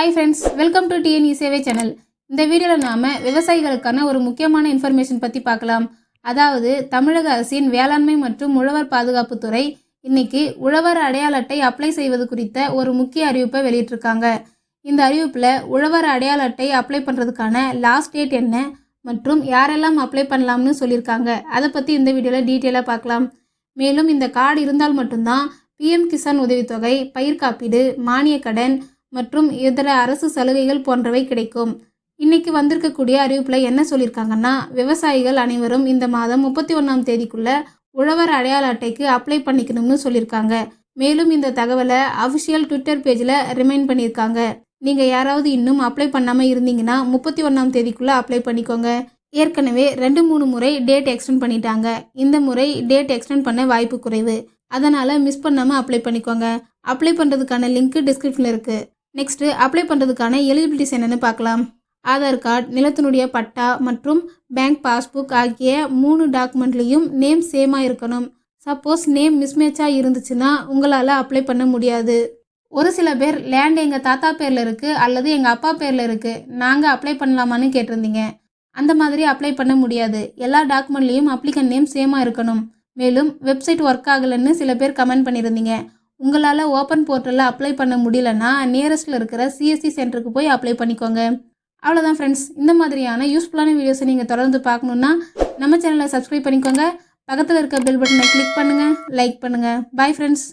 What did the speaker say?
Hi friends, welcome to TNE சேவை channel. இந்த வீடியோவில் நாம் விவசாயிகளுக்கான ஒரு முக்கியமான இன்ஃபர்மேஷன் பற்றி பார்க்கலாம். அதாவது தமிழக அரசின் வேளாண்மை மற்றும் உழவர் பாதுகாப்புத்துறை இன்னைக்கு உழவர் அடையாள அட்டை அப்ளை செய்வது குறித்த ஒரு முக்கிய அறிவிப்பை வெளியிட்டிருக்காங்க. இந்த அறிவிப்பில் உழவர் அடையாள அட்டை அப்ளை பண்ணுறதுக்கான லாஸ்ட் டேட் என்ன மற்றும் யாரெல்லாம் அப்ளை பண்ணலாம்னு சொல்லியிருக்காங்க. அதை பற்றி இந்த வீடியோவில் டீட்டெயிலாக பார்க்கலாம். மேலும் இந்த கார்டு இருந்தால் மட்டும்தான் பிஎம் கிசான் உதவித்தொகை, பயிர் காப்பீடு, மானிய கடன் மற்றும் இதர அரசு சலுகைகள் போன்றவை கிடைக்கும். இன்னைக்கு வந்திருக்கக்கூடிய அறிவிப்பில் என்ன சொல்லியிருக்காங்கன்னா, விவசாயிகள் அனைவரும் இந்த மாதம் 31ஆம் தேதிக்குள்ள உழவர் அடையாள அட்டைக்கு அப்ளை பண்ணிக்கணும்னு சொல்லியிருக்காங்க. மேலும் இந்த தகவலை அஃபிஷியல் ட்விட்டர் பேஜில் ரிமைண்ட் பண்ணியிருக்காங்க. நீங்கள் யாராவது இன்னும் அப்ளை பண்ணாமல் இருந்தீங்கன்னா 31ஆம் தேதிக்குள்ளே அப்ளை பண்ணிக்கோங்க. ஏற்கனவே 2-3 முறை டேட் எக்ஸ்டெண்ட் பண்ணிட்டாங்க. இந்த முறை டேட் எக்ஸ்டெண்ட் பண்ண வாய்ப்பு குறைவு. அதனால் மிஸ் பண்ணாமல் அப்ளை பண்ணிக்கோங்க. அப்ளை பண்ணுறதுக்கான லிங்க் டிஸ்கிரிப்ஷனில் இருக்குது. நெக்ஸ்ட்டு அப்ளை பண்ணுறதுக்கான எலிஜிபிலிட்டிஸ் என்னென்னு பார்க்கலாம். ஆதார் கார்டு, நிலத்தினுடைய பட்டா மற்றும் பேங்க் பாஸ்புக் ஆகிய 3 டாக்குமெண்ட்லேயும் நேம் சேமாக இருக்கணும். சப்போஸ் நேம் மிஸ்மேட்சாக இருந்துச்சுன்னா உங்களால் அப்ளை பண்ண முடியாது. ஒரு சில பேர் லேண்ட் எங்கள் தாத்தா பேரில் இருக்குது அல்லது எங்கள் அப்பா பேரில் இருக்குது, நாங்கள் அப்ளை பண்ணலாமான்னு கேட்டிருந்தீங்க. அந்த மாதிரி அப்ளை பண்ண முடியாது. எல்லா டாக்குமெண்ட்லேயும் அப்ளிகன் நேம் சேமாக இருக்கணும். மேலும் வெப்சைட் ஒர்க் ஆகலைன்னு சில பேர் கமெண்ட் பண்ணியிருந்தீங்க. உங்களால் ஓப்பன் போர்ட்டலில் அப்ளை பண்ண முடியலன்னா நியரஸ்ட்டில் இருக்கிற சிஎஸ்சி சென்டருக்கு போய் அப்ளை பண்ணிக்கோங்க. அவ்வளோதான் ஃப்ரெண்ட்ஸ். இந்த மாதிரியான யூஸ்ஃபுல்லான வீடியோஸை நீங்கள் தொடர்ந்து பார்க்கணுன்னா நம்ம சேனலை சப்ஸ்கிரைப் பண்ணிக்கோங்க. பக்கத்தில் இருக்க பெல் பட்டனை கிளிக் பண்ணுங்கள், லைக் பண்ணுங்கள். Bye friends.